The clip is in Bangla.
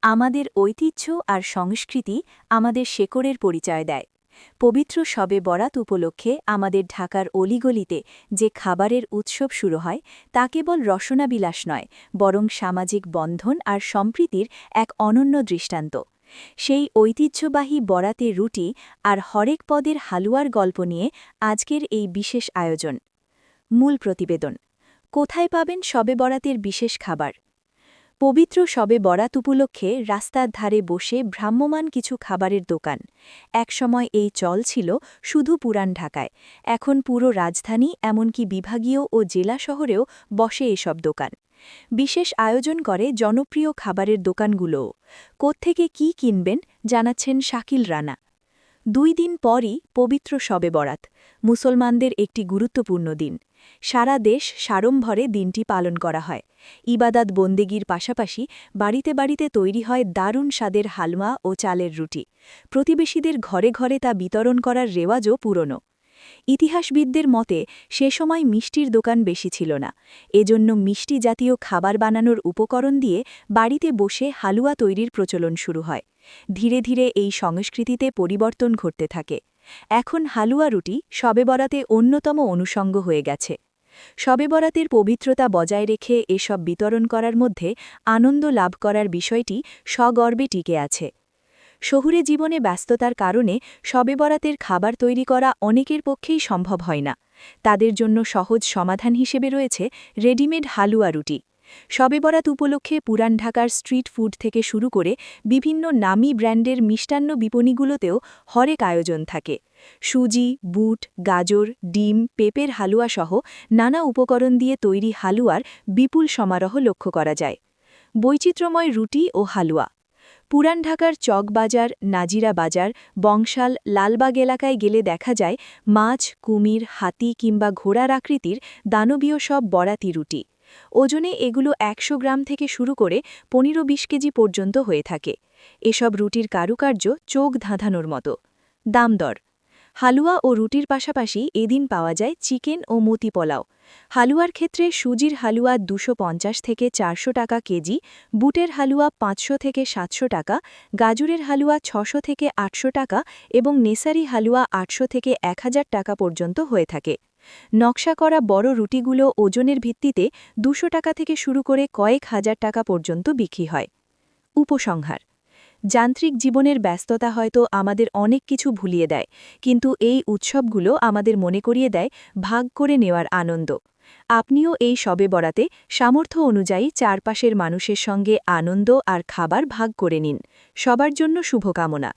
আমাদের ঐতিহ্য আর সংস্কৃতি আমাদের শেকড়ের পরিচয় দেয়। পবিত্র শবে বরাত উপলক্ষে আমাদের ঢাকার অলিগলিতে যে খাবারের উৎসব শুরু হয় তা কেবল রসনাবিলাস নয়, বরং সামাজিক বন্ধন আর সম্প্রীতির এক অনন্য দৃষ্টান্ত। সেই ঐতিহ্যবাহী বরাতের রুটি আর হরেক পদের হালুয়ার গল্প নিয়ে আজকের এই বিশেষ আয়োজন। মূল প্রতিবেদন। কোথায় পাবেন শবে বরাতের বিশেষ খাবার? পবিত্র শবে বরাত উপলক্ষে রাস্তার ধারে বসে ভ্রাম্যমাণ কিছু খাবারের দোকান। একসময় এই চল ছিল শুধু পুরান ঢাকায়, এখন পুরো রাজধানী এমনকি বিভাগীয় ও জেলা শহরেও বসে এসব দোকান। বিশেষ আয়োজন করে জনপ্রিয় খাবারের দোকানগুলোও। কোত্থেকে কি কিনবেন জানাচ্ছেন শাকিল রানা। 2 দিন পরই পবিত্র শবে বরাত, মুসলমানদের একটি গুরুত্বপূর্ণ দিন। সারা দেশ সাড়ম্বরে দিনটি পালন করা হয়। ইবাদাত বন্দেগীর পাশাপাশি বাড়িতে বাড়িতে তৈরি হয় দারুণ স্বাদের হালুয়া ও চালের রুটি। প্রতিবেশীদের ঘরে ঘরে তা বিতরণ করার রেওয়াজও পুরনো। ইতিহাসবিদদের মতে সে সময় মিষ্টির দোকান বেশি ছিল না, এজন্য মিষ্টি জাতীয় খাবার বানানোর উপকরণ দিয়ে বাড়িতে বসে হালুয়া তৈরির প্রচলন শুরু হয়। ধীরে ধীরে এই সংস্কৃতিতে পরিবর্তন ঘটতে থাকে। এখন হালুয়া রুটি শবে বরাতে অন্যতম অনুষঙ্গ হয়ে গেছে। শবে বরাতের পবিত্রতা বজায় রেখে এসব বিতরণ করার মধ্যে আনন্দ লাভ করার বিষয়টি সগর্বে টিকে আছে। শহুরে জীবনে ব্যস্ততার কারণে শবে বরাতের খাবার তৈরি করা অনেকের পক্ষেই সম্ভব হয় না। তাদের জন্য সহজ সমাধান হিসেবে রয়েছে রেডিমেড হালুয়া রুটি। শবে বরাত উপলক্ষে পুরান ঢাকার স্ট্রিট ফুড থেকে শুরু করে বিভিন্ন নামী ব্র্যান্ডের মিষ্টান্ন বিপণীগুলোতেও হরেক আয়োজন থাকে। সুজি, বুট, গাজর, ডিম, পেঁপের হালুয়া সহ নানা উপকরণ দিয়ে তৈরি হালুয়ার বিপুল সমারোহ লক্ষ্য করা যায়। বৈচিত্র্যময় রুটি ও হালুয়া। পুরান ঢাকার চকবাজার, নাজিরা বাজার, বংশাল, লালবাগ এলাকায় গেলে দেখা যায় মাছ, কুমির, হাতি কিংবা ঘোড়ার আকৃতির দানবীয় সব বরাতি রুটি। ওজনে এগুলো 100 গ্রাম থেকে শুরু করে 15-20 কেজি পর্যন্ত হয়ে থাকে। এসব রুটির কারুকার্য চোখ ধাঁধানোর মতো। দাম দর। হালুয়া ও রুটির পাশাপাশি এদিন পাওয়া যায় চিকেন ও মতি পোলাও। হালুয়ার ক্ষেত্রে সুজির হালুয়া 250 থেকে 400 টাকা কেজি, বুটের হালুয়া 500 থেকে 700 টাকা, গাজরের হালুয়া 600 থেকে 800 টাকা এবং নেসারি হালুয়া 800 থেকে 1000 টাকা পর্যন্ত হয়ে থাকে। নকশা করা বড় রুটিগুলো ওজনের ভিত্তিতে 200 টাকা থেকে শুরু করে কয়েক হাজার টাকা পর্যন্ত বিক্রি হয়। উপসংহার। যান্ত্রিক জীবনের ব্যস্ততা হয়তো আমাদের অনেক কিছু ভুলিয়ে দেয়, কিন্তু এই উৎসবগুলো আমাদের মনে করিয়ে দেয় ভাগ করে নেওয়ার আনন্দ। আপনিও এই শবে বরাতে সামর্থ্য অনুযায়ী চারপাশের মানুষের সঙ্গে আনন্দ আর খাবার ভাগ করে নিন। সবার জন্য শুভকামনা।